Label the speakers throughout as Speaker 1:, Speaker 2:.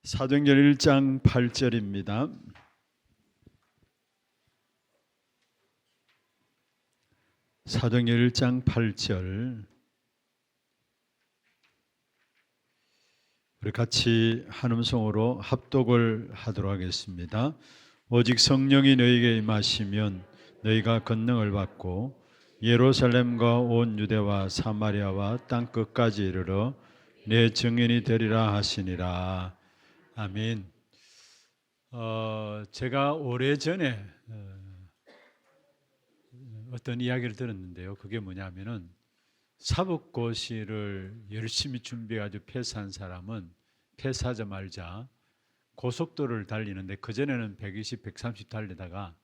Speaker 1: 사도행전 1장 8절입니다. 사도행전 1장 8절 우리 같이 한 음성으로 합독을 하도록 하겠습니다. 오직 성령이 너희에게 임하시면 너희가 권능을 받고 예루살렘과 온 유대와 사마리아와 땅 끝까지 이르러 내 증인이 되리라 하시니라. 아멘. 제가 오래전에 어떤 이야기를 들었는데요. 그게 뭐냐면은 사법고시를 열심히 준비해가지고 패스한 사람은 패스하자마자 고속도로를 달리는데 그전에는 120, 130 달리다가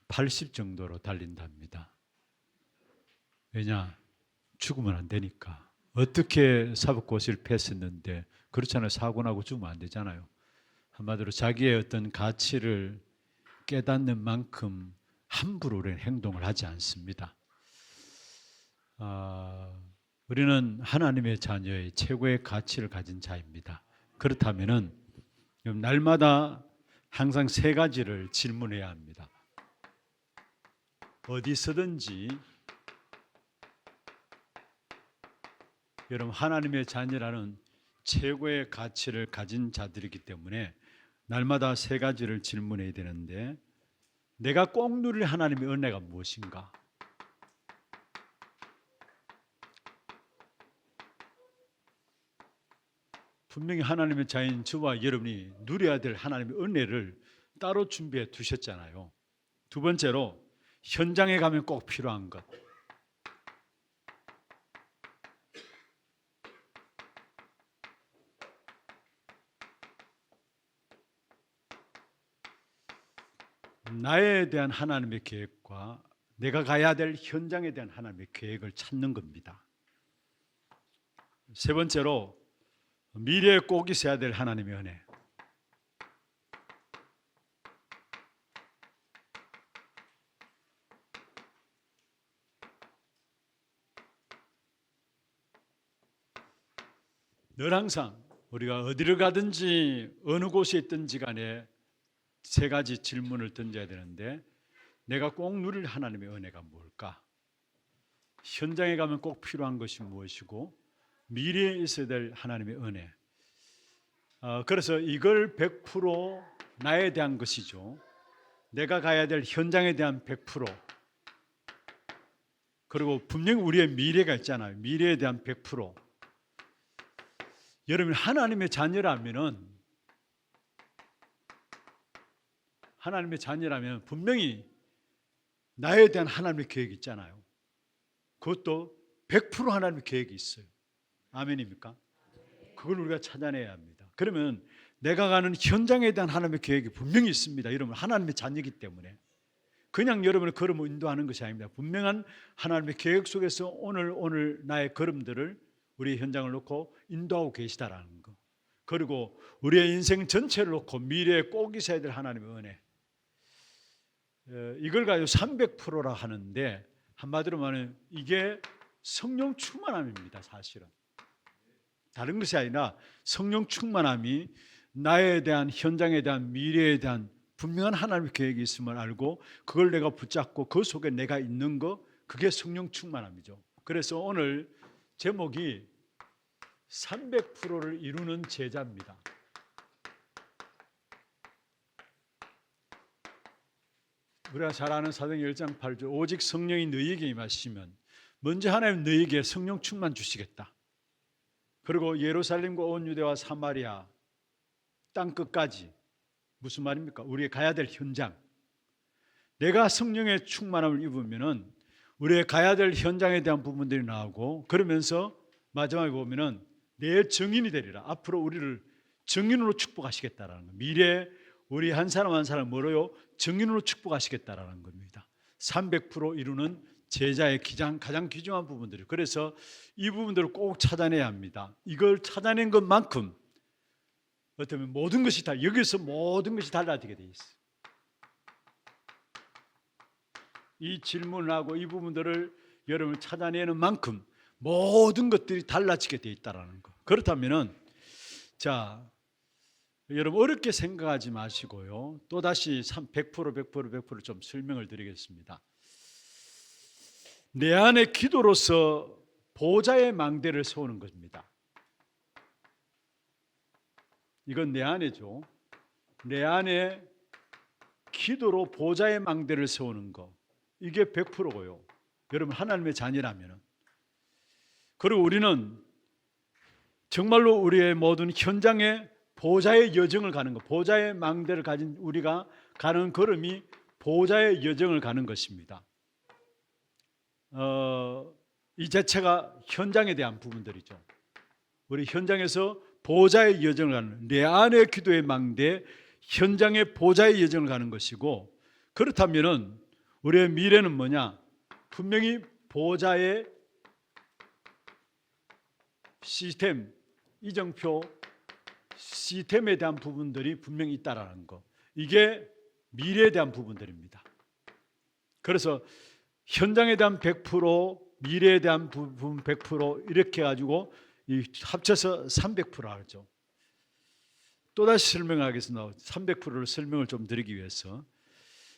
Speaker 1: 80 정도로 달린답니다. 왜냐? 죽으면 안 되니까. 어떻게 사법고시를 패스했는데 그렇잖아요. 사고 나고 죽으면 안 되잖아요. 한마디로 자기의 어떤 가치를 깨닫는 만큼 함부로 우리는 행동을 하지 않습니다. 우리는 하나님의 자녀의 최고의 가치를 가진 자입니다. 그렇다면은 날마다 항상 세 가지를 질문해야 합니다. 어디서든지 여러분 하나님의 자녀라는 최고의 가치를 가진 자들이기 때문에 날마다 세 가지를 질문해야 되는데 내가 꼭 누릴 하나님의 은혜가 무엇인가? 분명히 하나님의 자인 저와 여러분이 누려야 될 하나님의 은혜를 따로 준비해 두셨잖아요. 두 번째로 현장에 가면 꼭 필요한 것. 나에 대한 하나님의 계획과 내가 가야 될 현장에 대한 하나님의 계획을 찾는 겁니다. 세 번째로 미래에 꼭 있어야 될 하나님의 은혜. 늘 항상 우리가 어디를 가든지 어느 곳에 있든지 간에 세 가지 질문을 던져야 되는데 내가 꼭 누릴 하나님의 은혜가 뭘까? 현장에 가면 꼭 필요한 것이 무엇이고 미래에 있어야 될 하나님의 은혜. 그래서 이걸 100% 나에 대한 것이죠. 내가 가야 될 현장에 대한 100%. 그리고 분명히 우리의 미래가 있잖아요. 미래에 대한 100%. 여러분 하나님의 자녀라면은 분명히 나에 대한 하나님의 계획이 있잖아요. 그것도 100% 하나님의 계획이 있어요. 아멘입니까? 그걸 우리가 찾아내야 합니다. 그러면 내가 가는 현장에 대한 하나님의 계획이 분명히 있습니다. 여러분 하나님의 자녀이기 때문에 그냥 여러분의 걸음을 인도하는 것이 아닙니다. 분명한 하나님의 계획 속에서 오늘 나의 걸음들을 우리 현장을 놓고 인도하고 계시다라는 거. 그리고 우리의 인생 전체를 놓고 미래에 꼭 있어야 될 하나님의 은혜. 이걸 가지고 300%라 하는데 한마디로 말하면 이게 성령 충만함입니다. 사실은 다른 것이 아니라 성령 충만함이 나에 대한 현장에 대한 미래에 대한 분명한 하나님의 계획이 있음을 알고 그걸 내가 붙잡고 그 속에 내가 있는 거, 그게 성령 충만함이죠. 그래서 오늘 제목이 300%를 이루는 제자입니다. 우리가 잘 아는 사도행전 1장 8절 오직 성령이 너희에게 임하시면 먼저 하나님 너희에게 성령 충만 주시겠다. 그리고 예루살렘과 온 유대와 사마리아 땅 끝까지. 무슨 말입니까? 우리가 가야 될 현장. 내가 성령의 충만함을 입으면은 우리가 가야 될 현장에 대한 부분들이 나오고 그러면서 마지막에 보면은 내 증인이 되리라. 앞으로 우리를 증인으로 축복하시겠다라는 거. 미래에 우리 한 사람 한 사람 뭐로요? 증인으로 축복하시겠다라는 겁니다. 300% 이루는 제자의 가장 귀중한 부분들이에요. 그래서 이 부분들을 꼭 찾아내야 합니다. 이걸 찾아낸 것만큼 어쩌면 모든 것이 다 여기서 모든 것이 달라지게 돼 있어요. 이 질문을 하고 이 부분들을 여러분 찾아내는 만큼 모든 것들이 달라지게 돼 있다라는 거. 그렇다면은 자 여러분 어렵게 생각하지 마시고요. 또다시 100% 좀 설명을 드리겠습니다. 내 안에 기도로서 보좌의 망대를 세우는 것입니다. 이건 내 안에죠. 내 안에 기도로 보좌의 망대를 세우는 거, 이게 100%고요. 여러분 하나님의 자녀라면. 그리고 우리는 정말로 우리의 모든 현장에 보좌의 여정을 가는 것, 보좌의 망대를 가진 우리가 가는 걸음이 보좌의 여정을 가는 것입니다. 이 자체가 현장에 대한 부분들이죠. 우리 현장에서 보좌의 여정을 가는, 내 안의 기도의 망대, 현장의 보좌의 여정을 가는 것이고, 그렇다면은 우리의 미래는 뭐냐? 분명히 보좌의 시스템, 이정표 시스템에 대한 부분들이 분명히 있다라는 거, 이게 미래에 대한 부분들입니다. 그래서 현장에 대한 100%, 미래에 대한 부분 100% 이렇게 가지고 합쳐서 300% 하죠. 또다시 설명하겠습니다. 300%를 설명을 좀 드리기 위해서,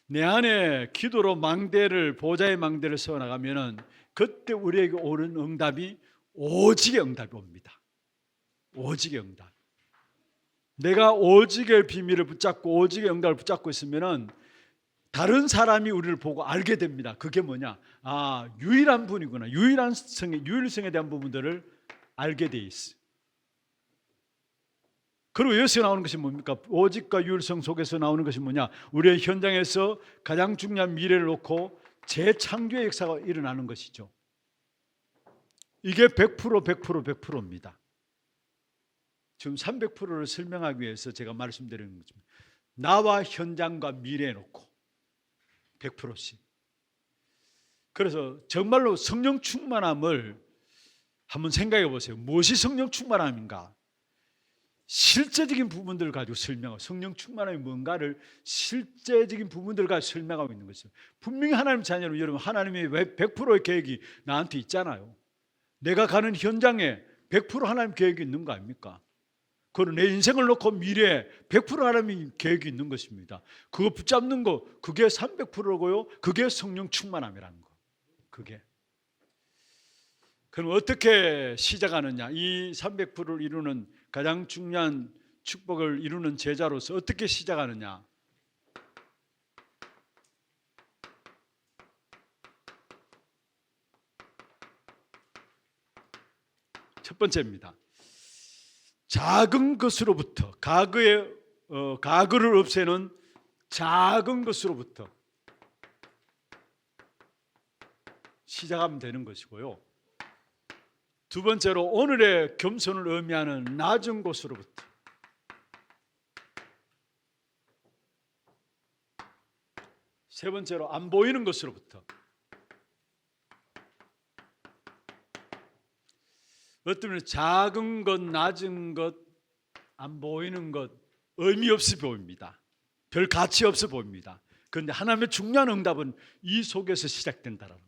Speaker 1: 내 안에 기도로 망대를, 보좌의 망대를 세워나가면은 그때 우리에게 오는 응답이 오직의 응답이 옵니다. 오직의 응답. 내가 오직의 비밀을 붙잡고 오직의 응답을 붙잡고 있으면은 다른 사람이 우리를 보고 알게 됩니다. 그게 뭐냐? 아, 유일한 분이구나. 유일성에 대한 부분들을 알게 돼 있어. 그리고 여기서 나오는 것이 뭡니까? 오직과 유일성 속에서 나오는 것이 뭐냐? 우리의 현장에서 가장 중요한 미래를 놓고 재창조의 역사가 일어나는 것이죠. 이게 100%입니다. 지금 300%를 설명하기 위해서 제가 말씀드리는 거죠. 나와 현장과 미래에 놓고 100%씩. 그래서 정말로 성령 충만함을 한번 생각해 보세요. 무엇이 성령 충만함인가? 실제적인 부분들을 가지고 설명하고, 성령 충만함이 뭔가를 실제적인 부분들을 가지고 설명하고 있는 것이죠. 분명히 하나님 자녀로, 여러분 하나님의 100%의 계획이 나한테 있잖아요. 내가 가는 현장에 100% 하나님 계획이 있는 거 아닙니까? 그리고 내 인생을 놓고 미래에 100% 하나님의 계획이 있는 것입니다. 그거 붙잡는 거, 그게 300%고요. 그게 성령 충만함이라는 거. 그게. 그럼 어떻게 시작하느냐? 이 300%를 이루는 가장 중요한 축복을 이루는 제자로서 어떻게 시작하느냐? 첫 번째입니다. 작은 것으로부터, 과거를 없애는 작은 것으로부터 시작하면 되는 것이고요. 두 번째로 오늘의 겸손을 의미하는 낮은 곳으로부터, 세 번째로 안 보이는 것으로부터. 어떤 작은 것, 낮은 것, 안 보이는 것 의미 없이 보입니다. 별 가치 없어 보입니다. 그런데 하나님의 중요한 응답은 이 속에서 시작된다는 거.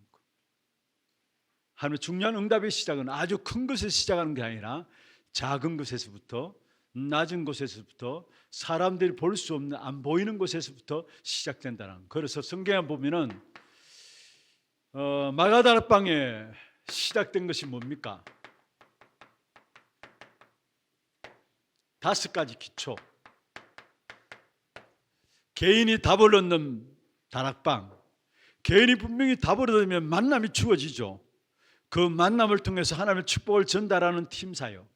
Speaker 1: 하나님의 중요한 응답의 시작은 아주 큰 것에서 시작하는 게 아니라 작은 것에서부터, 낮은 곳에서부터, 사람들이 볼 수 없는 안 보이는 곳에서부터 시작된다는 거. 그래서 성경에 보면은 마가다락방에 시작된 것이 뭡니까? 5가지 기초. 개인이 답을 얻는 다락방. 개인이 분명히 답을 얻으면 만남이 주어지죠. 그 만남을 통해서 하나님의 축복을 전달하는 팀사요.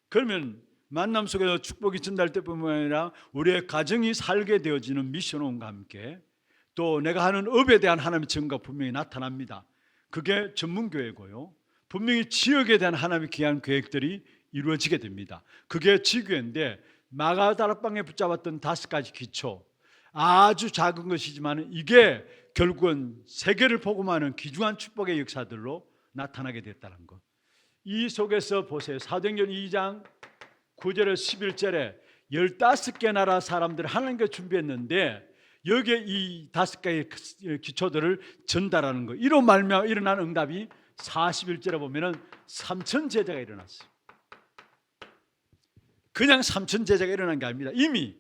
Speaker 1: 그러면 만남 속에서 축복이 전달될 뿐만 아니라 우리의 가정이 살게 되어지는 미션홈과 함께 또 내가 하는 업에 대한 하나님의 증거가 분명히 나타납니다. 그게 전문교회고요. 분명히 지역에 대한 하나님의 귀한 계획들이 이루어지게 됩니다. 그게 지교회인데, 마가다락방에 붙잡았던 5가지 기초, 아주 작은 것이지만 이게 결국은 세계를 복음하는 귀중한 축복의 역사들로 나타나게 됐다는 것. 이 속에서 보세요. 사도행전 2장 9절에서 11절에 15개 나라 사람들 하나님께 준비했는데 여기에 이 5개의 기초들을 전달하는 것. 이로 말미암아 일어난 응답이 41절에 보면은 3,000 제자가 일어났어요. 그냥 삼천 제자가 일어난 게 아닙니다. 이미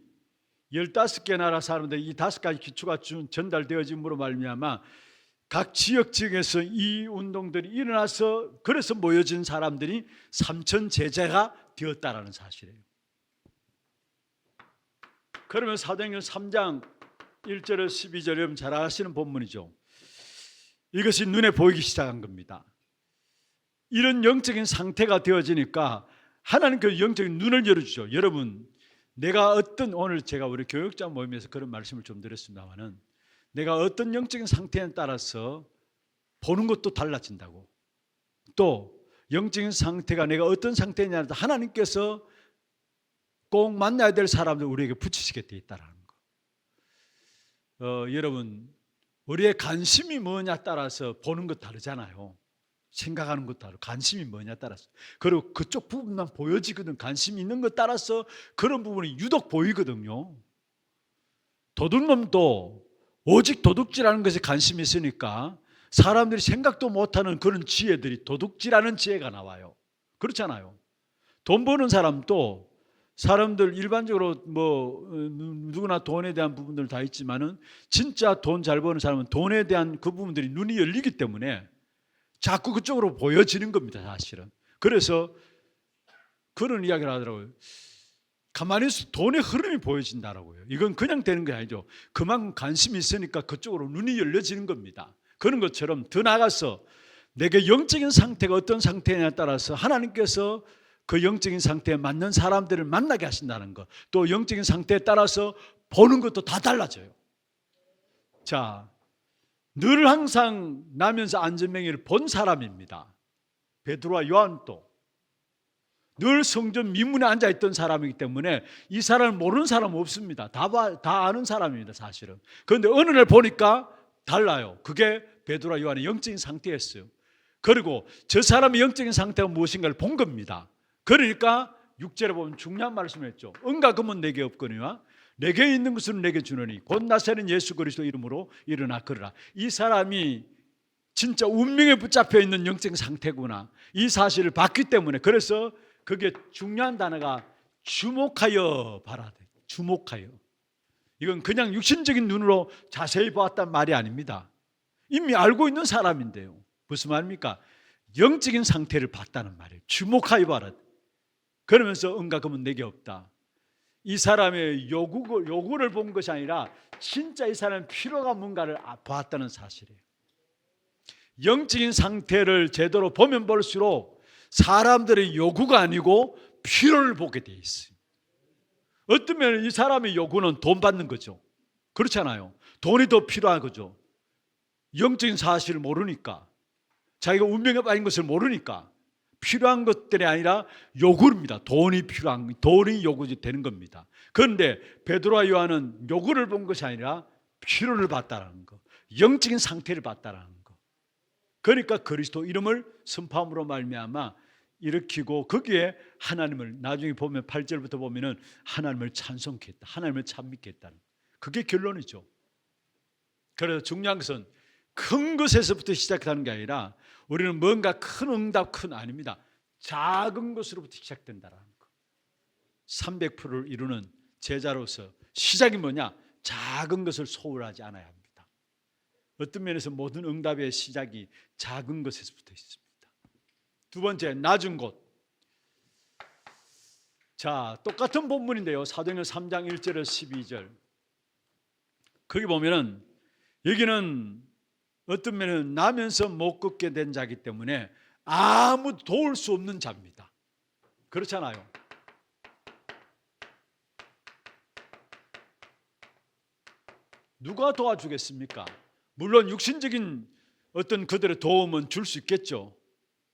Speaker 1: 15개 나라 사람들 이 5가지 기초가 전달되어짐으로 말미암아 각 지역에서 이 운동들이 일어나서 그래서 모여진 사람들이 삼천 제자가 되었다라는 사실이에요. 그러면 사도행전 3장 1절에서 12절 여러분 잘 아시는 본문이죠. 이것이 눈에 보이기 시작한 겁니다. 이런 영적인 상태가 되어지니까 하나님 그 영적인 눈을 열어주죠. 여러분, 내가 오늘 제가 우리 교육자 모임에서 그런 말씀을 좀 드렸습니다만은 내가 어떤 영적인 상태에 따라서 보는 것도 달라진다고. 또 영적인 상태가 내가 어떤 상태냐에 따라 하나님께서 꼭 만나야 될 사람들 우리에게 붙이시게 돼 있다라는 거. 여러분, 우리의 관심이 뭐냐에 따라서 보는 것 다르잖아요. 생각하는 것도 다르고 관심이 뭐냐에 따라서. 그리고 그쪽 부분만 보여지거든. 관심이 있는 것 따라서 그런 부분이 유독 보이거든요. 도둑놈도 오직 도둑질하는 것에 관심이 있으니까 사람들이 생각도 못하는 그런 지혜들이 도둑질하는 지혜가 나와요. 그렇잖아요. 돈 버는 사람도 사람들 일반적으로 누구나 돈에 대한 부분들 다 있지만은 진짜 돈 잘 버는 사람은 돈에 대한 그 부분들이 눈이 열리기 때문에 자꾸 그쪽으로 보여지는 겁니다, 사실은. 그래서 그런 이야기를 하더라고요. 가만히 있어 돈의 흐름이 보여진다라고요. 이건 그냥 되는 게 아니죠. 그만큼 관심이 있으니까 그쪽으로 눈이 열려지는 겁니다. 그런 것처럼 더 나아가서 내게 영적인 상태가 어떤 상태냐에 따라서 하나님께서 그 영적인 상태에 맞는 사람들을 만나게 하신다는 것, 또 영적인 상태에 따라서 보는 것도 다 달라져요. 자, 늘 항상 나면서 안전명예를 본 사람입니다. 베드로와 요한도 늘 성전 미문에 앉아있던 사람이기 때문에 이 사람을 모르는 사람은 없습니다. 다 아는 사람입니다, 사실은. 그런데 어느 날 보니까 달라요. 그게 베드로와 요한의 영적인 상태였어요. 그리고 저 사람의 영적인 상태가 무엇인가를 본 겁니다. 그러니까 6절에 보면 중요한 말씀을 했죠. 은과 금은 내게 없거니와 내게 있는 것은 내게 주노니 곧 나사렛 예수 그리스도 이름으로 일어나 걸으라. 이 사람이 진짜 운명에 붙잡혀 있는 영적인 상태구나, 이 사실을 봤기 때문에. 그래서 그게 중요한 단어가 주목하여 봐라. 주목하여. 이건 그냥 육신적인 눈으로 자세히 보았단 말이 아닙니다. 이미 알고 있는 사람인데요. 무슨 말입니까? 영적인 상태를 봤다는 말이에요. 주목하여 봐라. 그러면서 은과 금은 내게 없다. 이 사람의 요구를 본 것이 아니라 진짜 이 사람의 필요가 뭔가를 봤다는 사실이에요. 영적인 상태를 제대로 보면 볼수록 사람들의 요구가 아니고 필요를 보게 돼 있어요. 어떤 면에 이 사람의 요구는 돈 받는 거죠. 그렇잖아요. 돈이 더 필요한 거죠. 영적인 사실을 모르니까, 자기가 운명에 빠진 것을 모르니까 필요한 것들이 아니라 요구입니다. 돈이 요구가 되는 겁니다. 그런데 베드로와 요한은 요구를 본 것이 아니라 필요를 봤다는 거, 영적인 상태를 봤다는 거. 그러니까 그리스도 이름을 선포함으로 말미암아 일으키고 거기에 하나님을, 나중에 보면 8절부터 보면은 하나님을 찬송했다, 하나님을 찬미했다는, 그게 결론이죠. 그래서 중요한 것은 큰 것에서부터 시작하는 게 아니라 우리는 뭔가 큰 응답, 큰 아닙니다. 작은 것으로부터 시작된다는 거. 300%를 이루는 제자로서 시작이 뭐냐? 작은 것을 소홀하지 않아야 합니다. 어떤 면에서 모든 응답의 시작이 작은 것에서부터 있습니다. 두 번째, 낮은 곳. 자, 똑같은 본문인데요. 사도행전 3장 1절에서 12절. 거기 보면은 여기는 어떤 면은 나면서 못 걷게 된 자이기 때문에 아무도 도울 수 없는 자입니다. 그렇잖아요. 누가 도와주겠습니까? 물론 육신적인 어떤 그들의 도움은 줄 수 있겠죠.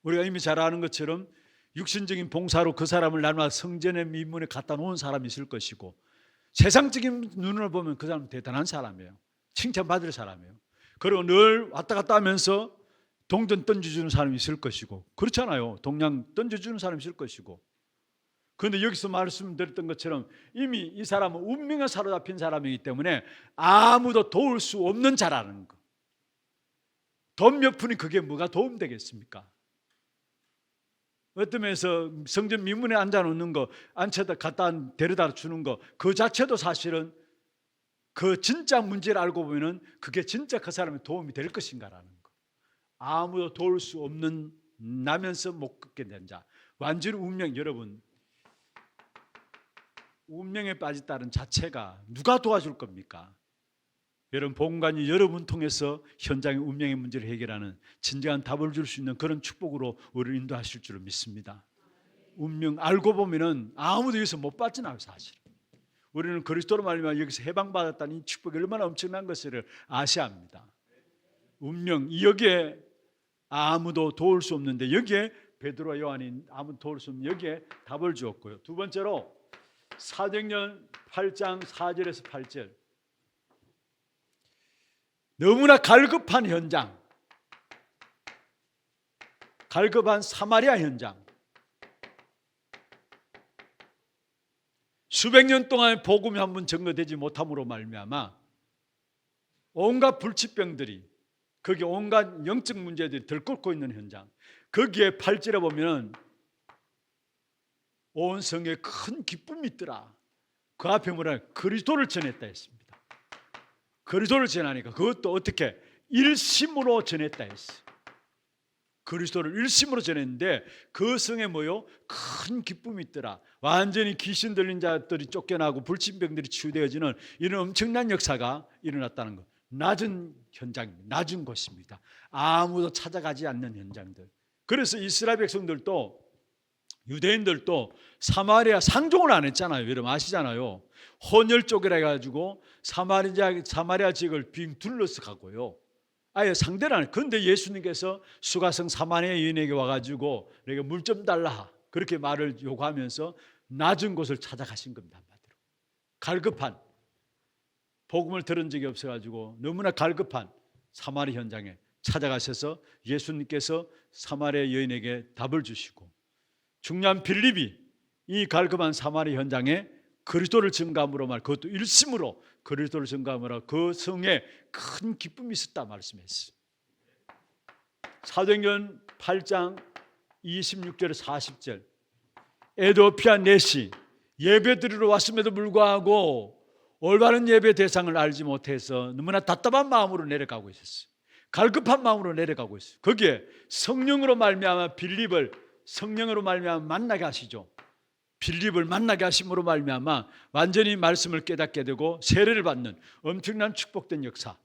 Speaker 1: 우리가 이미 잘 아는 것처럼 육신적인 봉사로 그 사람을 나누어 성전의 미문에 갖다 놓은 사람이 있을 것이고, 세상적인 눈으로 보면 그 사람은 대단한 사람이에요. 칭찬받을 사람이에요. 그리고 늘 왔다 갔다 하면서 동전 던져주는 사람이 있을 것이고, 그렇잖아요. 동양 던져주는 사람이 있을 것이고. 그런데 여기서 말씀드렸던 것처럼 이미 이 사람은 운명에 사로잡힌 사람이기 때문에 아무도 도울 수 없는 자라는 거. 돈 몇 푼이 그게 뭐가 도움되겠습니까? 어떤 면에서 성전 미문에 앉아놓는 거, 앉혀다 갖다 데려다 주는 거, 그 자체도 사실은 그 진짜 문제를 알고 보면은 그게 진짜 그 사람의 도움이 될 것인가라는 거. 아무도 도울 수 없는 나면서 못 걷게 된 자, 완전히 운명. 여러분, 운명에 빠졌다는 자체가 누가 도와줄 겁니까? 여러분, 복음관이 여러분 통해서 현장의 운명의 문제를 해결하는 진정한 답을 줄 수 있는 그런 축복으로 우리를 인도하실 줄을 믿습니다. 운명 알고 보면은 아무도 여기서 못 빠져나와요. 사실 우리는 그리스도로 말미암아 여기서 해방받았다는 이 축복이 얼마나 엄청난 것을 아셔야 합니다. 운명, 여기에 아무도 도울 수 없는데 여기에 베드로와 요한이 아무도 도울 수 없는 여기에 답을 주었고요. 두 번째로 사도행전 8장 4절에서 8절, 너무나 갈급한 현장, 갈급한 사마리아 현장, 수백 년 동안 복음이 한 번 증거되지 못함으로 말미암아 온갖 불치병들이, 거기에 온갖 영적 문제들이 들끓고 있는 현장, 거기에 8절에 보면 온 성에 큰 기쁨이 있더라. 그 앞에 뭐라, 그리스도를 전했다 했습니다. 그리스도를 전하니까 그것도 어떻게 일심으로 전했다 했어요. 그리스도를 일심으로 전했는데 그 성에 뭐요? 큰 기쁨이 있더라. 완전히 귀신 들린 자들이 쫓겨나고 불침병들이 치유되어지는 이런 엄청난 역사가 일어났다는 것. 낮은 현장입니다. 낮은 곳입니다. 아무도 찾아가지 않는 현장들. 그래서 이스라엘 백성들도, 유대인들도 사마리아 상종을 안 했잖아요. 여러분 아시잖아요. 혼혈 쪽이라 해가지고 사마리아 지역을 빙 둘러서 가고요. 아예 상대를 안 해요. 그런데 예수님께서 수가성 사마리아 여인에게 와가지고 내가 물 좀 달라, 그렇게 말을 요구하면서 낮은 곳을 찾아가신 겁니다. 한마디로 갈급한, 복음을 들은 적이 없어가지고 너무나 갈급한 사마리 현장에 찾아가셔서 예수님께서 사마리아 여인에게 답을 주시고, 중요한 빌립이 이 갈급한 사마리 현장에 그리스도를 증거함으로 말, 그것도 일심으로 그리스도를 증거함으로 그 성에 큰 기쁨이 있었다 말씀했어요. 사도행전 8장 26절 40절, 에도피아 넷이 예배드리러 왔음에도 불구하고 올바른 예배 대상을 알지 못해서 너무나 답답한 마음으로 내려가고 있었어요. 갈급한 마음으로 내려가고 있어요. 거기에 성령으로 말미암아 빌립을 성령으로 말미암아 만나게 하시죠. 빌립을 만나게 하심으로 말미암아 완전히 말씀을 깨닫게 되고 세례를 받는 엄청난 축복된 역사.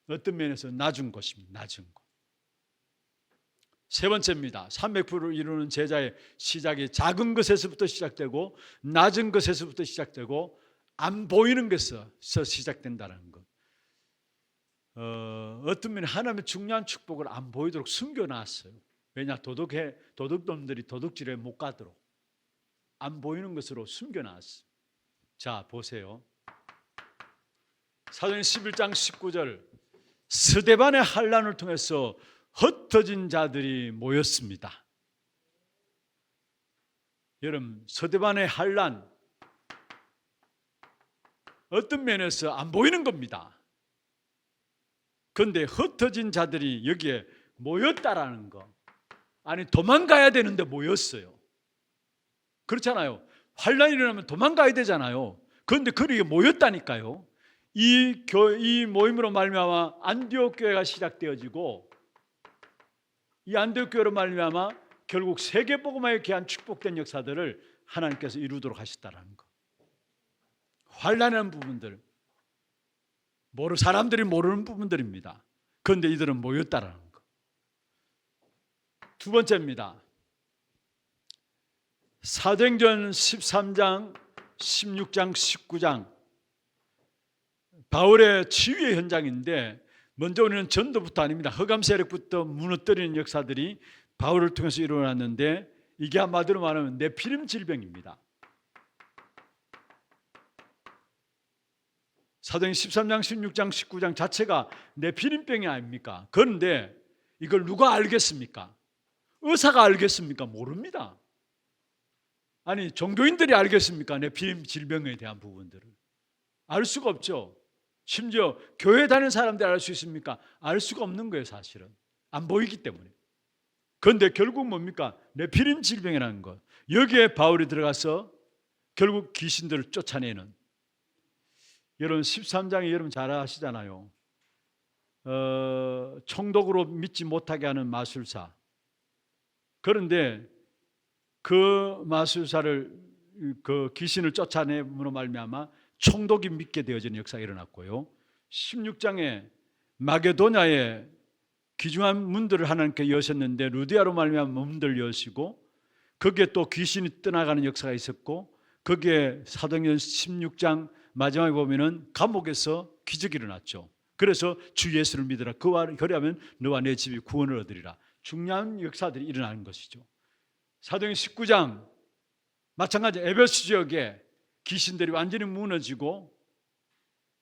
Speaker 1: 어떤 면에서 낮은 곳입니다. 낮은 곳. 세 번째입니다. 300%를 이루는 제자의 시작이 작은 것에서부터 시작되고 낮은 것에서부터 시작되고 안 보이는 것에서 시작된다는 것. 어떤 면에 하나님의 중요한 축복을 안 보이도록 숨겨놨어요. 왜냐? 도둑놈들이 도둑질에 못 가도록 안 보이는 것으로 숨겨놨어요. 자, 보세요. 사도행전 11장 19절, 스데반의 환난을 통해서 흩어진 자들이 모였습니다. 여러분, 스데반의 환난, 어떤 면에서 안 보이는 겁니다. 그런데 흩어진 자들이 여기에 모였다라는 거. 아니, 도망가야 되는데 모였어요. 그렇잖아요. 환난이 일어나면 도망가야 되잖아요. 그런데 그렇게 모였다니까요. 이 모임으로 말미암아 안디옥 교회가 시작되어지고, 이 안디옥 교회로 말미암아 결국 세계복음화에 귀한 축복된 역사들을 하나님께서 이루도록 하셨다라는 거. 환난이라는 부분들, 사람들이 모르는 부분들입니다. 그런데 이들은 모였다라는 거. 두 번째입니다. 사도행전 13장, 16장, 19장, 바울의 치유의 현장인데, 먼저 우리는 전도부터 아닙니다. 흑암 세력부터 무너뜨리는 역사들이 바울을 통해서 일어났는데, 이게 한마디로 말하면 네피림 질병입니다. 사도행전 13장, 16장, 19장 자체가 네피림병이 아닙니까? 그런데 이걸 누가 알겠습니까? 의사가 알겠습니까? 모릅니다. 아니, 종교인들이 알겠습니까? 네피림 질병에 대한 부분들을 알 수가 없죠. 심지어 교회 다니는 사람들이 알 수 있습니까? 알 수가 없는 거예요. 사실은 안 보이기 때문에. 그런데 결국 뭡니까? 네피림 질병이라는 것. 여기에 바울이 들어가서 결국 귀신들을 쫓아내는. 여러분 13장에 여러분 잘 아시잖아요. 총독으로 믿지 못하게 하는 마술사. 그런데 그 마술사를 그 귀신을 쫓아내므로 말미암아 총독이 믿게 되어지는 역사가 일어났고요. 16장에 마게도냐에 귀중한 문들을 하나님께 여셨는데 루디아로 말미암아 문들 여시고 거기에 또 귀신이 떠나가는 역사가 있었고 거기에 사도행전 16장 마지막에 보면은 감옥에서 기적이 일어났죠. 그래서 주 예수를 믿으라. 그리하면 너와 내 집이 구원을 얻으리라. 중요한 역사들이 일어나는 것이죠. 사도행전 19장 마찬가지 에베소 지역에 귀신들이 완전히 무너지고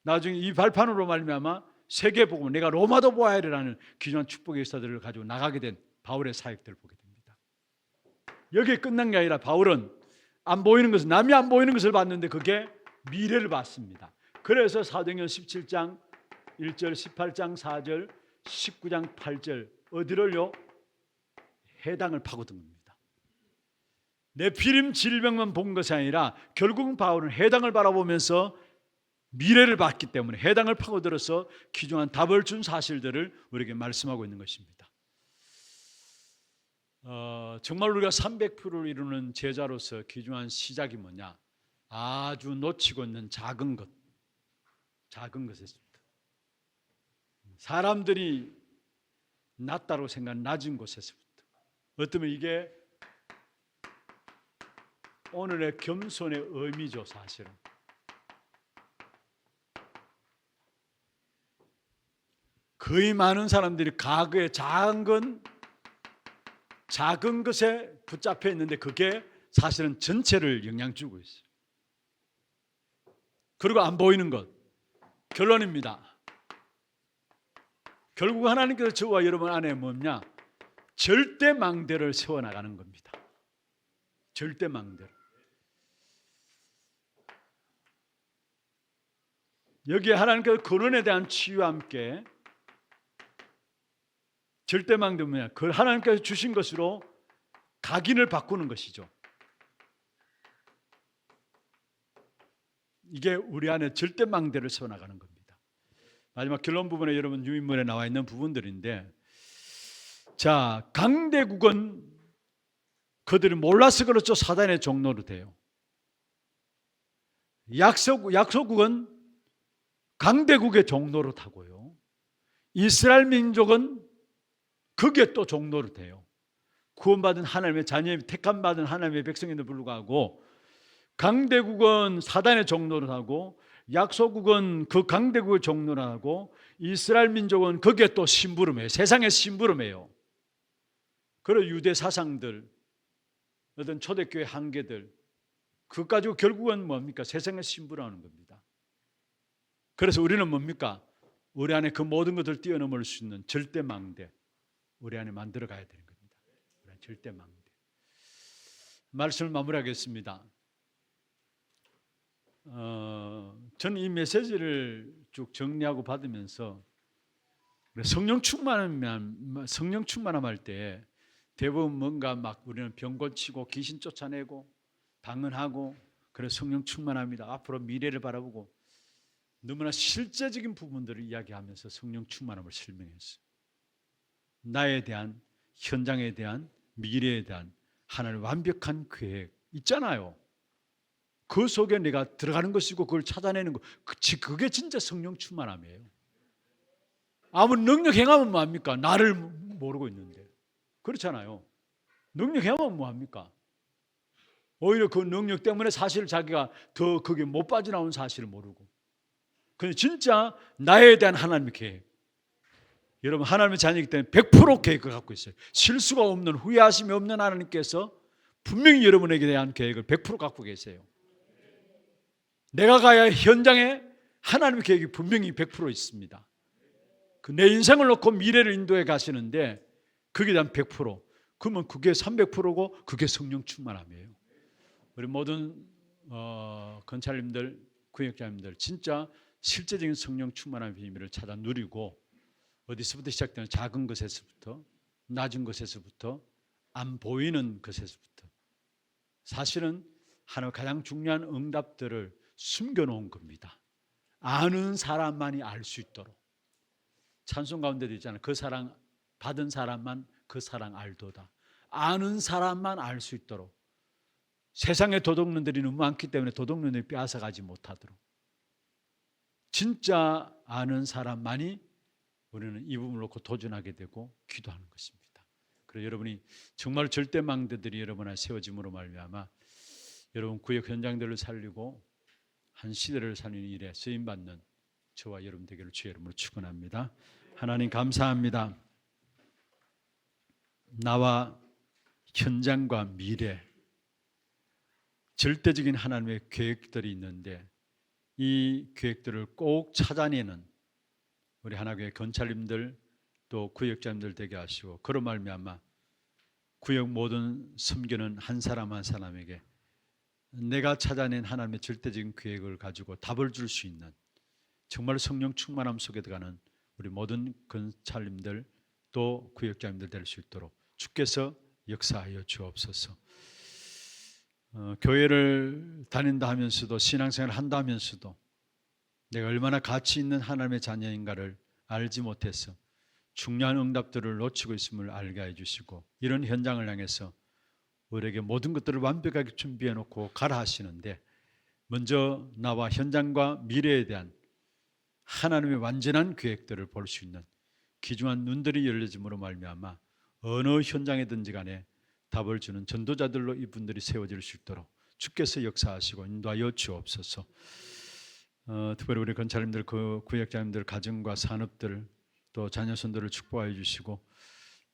Speaker 1: 나중에 이 발판으로 말미암아 세계복음 내가 로마도 보아야 하리라는 귀중한 축복의 역사들을 가지고 나가게 된 바울의 사역들을 보게 됩니다. 여기에 끝난 게 아니라 바울은 안 보이는 것을 남이 안 보이는 것을 봤는데 그게 미래를 봤습니다. 그래서 사도행전 17장 1절 18장 4절 19장 8절 어디를요? 해당을 파고든 겁니다. 네피림 질병만 본 것이 아니라 결국은 바울은 해당을 바라보면서 미래를 봤기 때문에 해당을 파고들어서 귀중한 답을 준 사실들을 우리에게 말씀하고 있는 것입니다. 정말 우리가 300%를 이루는 제자로서 귀중한 시작이 뭐냐? 아주 놓치고 있는 작은 것, 작은 것에서부터. 사람들이 낮다고 생각하는 낮은 곳에서부터. 어쩌면 이게 오늘의 겸손의 의미죠, 사실은. 거의 많은 사람들이 과거에 작은 것에 붙잡혀 있는데 그게 사실은 전체를 영향 주고 있어요. 그리고 안 보이는 것. 결론입니다. 결국 하나님께서 저와 여러분 안에 뭐냐? 절대망대를 세워나가는 겁니다. 절대망대. 여기에 하나님께서 근원에 대한 치유와 함께 절대망대 뭐냐? 그 하나님께서 주신 것으로 각인을 바꾸는 것이죠. 이게 우리 안에 절대망대를 세워나가는 겁니다. 마지막 결론 부분에 여러분 유인문에 나와 있는 부분들인데, 자, 강대국은 그들이 몰라서 그렇죠. 사단의 종로로 돼요. 약소국은 강대국의 종로로 타고요. 이스라엘 민족은 그게 또 종로로 돼요. 구원받은 하나님의 자녀, 택함받은 하나님의 백성인데도 불구하고 강대국은 사단의 종로를 하고 약소국은 그 강대국의 종로를 하고 이스라엘 민족은 거기에 또 심부름해요. 세상의 심부름해요. 그리고 유대 사상들, 어떤 초대교회 한계들, 그것 가지고 결국은 뭡니까? 세상의 심부름하는 겁니다. 그래서 우리는 뭡니까? 우리 안에 그 모든 것을 뛰어넘을 수 있는 절대망대, 우리 안에 만들어 가야 되는 겁니다. 절대망대. 말씀을 마무리하겠습니다. 저는 이 메시지를 쭉 정리하고 받으면서 성령 충만함 할 때 대부분 뭔가 막 우리는 병 고치고 귀신 쫓아내고 방언하고 그래서 성령 충만합니다. 앞으로 미래를 바라보고 너무나 실제적인 부분들을 이야기하면서 성령 충만함을 설명했어요. 나에 대한, 현장에 대한, 미래에 대한 하나님의 완벽한 계획 있잖아요. 그 속에 내가 들어가는 것이고 그걸 찾아내는 것, 그게 진짜 성령 충만함이에요. 아무리 능력 행하면 뭐합니까? 나를 모르고 있는데. 그렇잖아요. 능력 행하면 뭐합니까? 오히려 그 능력 때문에 사실 자기가 더 거기에 못 빠져나온 사실을 모르고. 근데 진짜 나에 대한 하나님의 계획, 여러분 하나님의 자녀이기 때문에 100% 계획을 갖고 있어요. 실수가 없는, 후회하심이 없는 하나님께서 분명히 여러분에게 대한 계획을 100% 갖고 계세요. 내가 가야 할 현장에 하나님의 계획이 분명히 100% 있습니다. 내 인생을 놓고 미래를 인도해 가시는데 그게 대한 100%, 그러면 그게 300%고 그게 성령 충만함이에요. 우리 모든 건찰님들, 구역자님들 진짜 실제적인 성령 충만함의 비밀을 찾아 누리고 어디서부터 시작되는 작은 것에서부터, 낮은 것에서부터 안 보이는 것에서부터 사실은 하나님 가장 중요한 응답들을 숨겨놓은 겁니다. 아는 사람만이 알 수 있도록. 찬송 가운데도 있잖아요. 그 사랑 받은 사람만 그 사랑 알도다. 아는 사람만 알 수 있도록. 세상에 도둑놈들이 너무 많기 때문에 도둑놈들이 빼앗아가지 못하도록. 진짜 아는 사람만이 우리는 이 부분을 놓고 도전하게 되고 기도하는 것입니다. 그래서 여러분이 정말 절대망대들이 여러분 안에 세워짐으로 말미암아 여러분 구역 현장들을 살리고 한 시대를 살리는 일에 쓰임받는 저와 여러분 되기를 주의 이름으로 축원합니다. 하나님 감사합니다. 나와 현장과 미래, 절대적인 하나님의 계획들이 있는데 이 계획들을 꼭 찾아내는 우리 하나교회 건찰님들 또 구역장님들 되게 하시고 그런 말미암아 구역 모든 섬기는 한 사람 한 사람에게 내가 찾아낸 하나님의 절대적인 계획을 가지고 답을 줄 수 있는 정말 성령 충만함 속에 들어가는 우리 모든 건찰님들 또 구역장님들 될 수 있도록 주께서 역사하여 주옵소서. 교회를 다닌다 하면서도 신앙생활을 한다 하면서도 내가 얼마나 가치 있는 하나님의 자녀인가를 알지 못해서 중요한 응답들을 놓치고 있음을 알게 해주시고 이런 현장을 향해서 우리에게 모든 것들을 완벽하게 준비해 놓고 가라 하시는데 먼저 나와 현장과 미래에 대한 하나님의 완전한 계획들을 볼 수 있는 귀중한 눈들이 열려짐으로 말미암아 어느 현장이든지 간에 답을 주는 전도자들로 이분들이 세워질 수 있도록 주께서 역사하시고 인도하여 주옵소서. 특별히 우리 건찰님들, 그 구역장님들, 가정과 산업들 또 자녀손들을 축복하여 주시고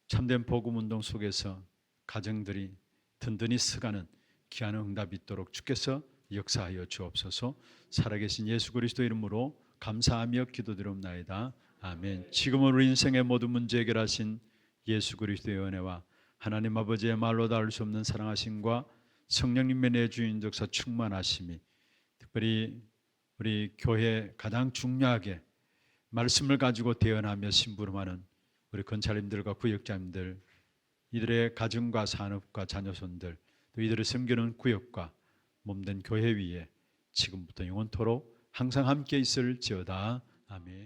Speaker 1: 참된 복음운동 속에서 가정들이 든든히 서가는 귀한 응답이 있도록 주께서 역사하여 주옵소서. 살아계신 예수 그리스도 이름으로 감사하며 기도드리옵나이다. 아멘. 지금은 우리 인생의 모든 문제 해결하신 예수 그리스도의 은혜와 하나님 아버지의 말로 닿을 수 없는 사랑하심과 성령님의 내주인 역사 충만하심이 특별히 우리 교회 가장 중요하게 말씀을 가지고 대언하며 심부름하는 우리 건찰님들과 구역장님들 이들의 가정과 산업과 자녀손들 또 이들을 섬기는 구역과 몸된 교회 위에 지금부터 영원토록 항상 함께 있을지어다. 아멘.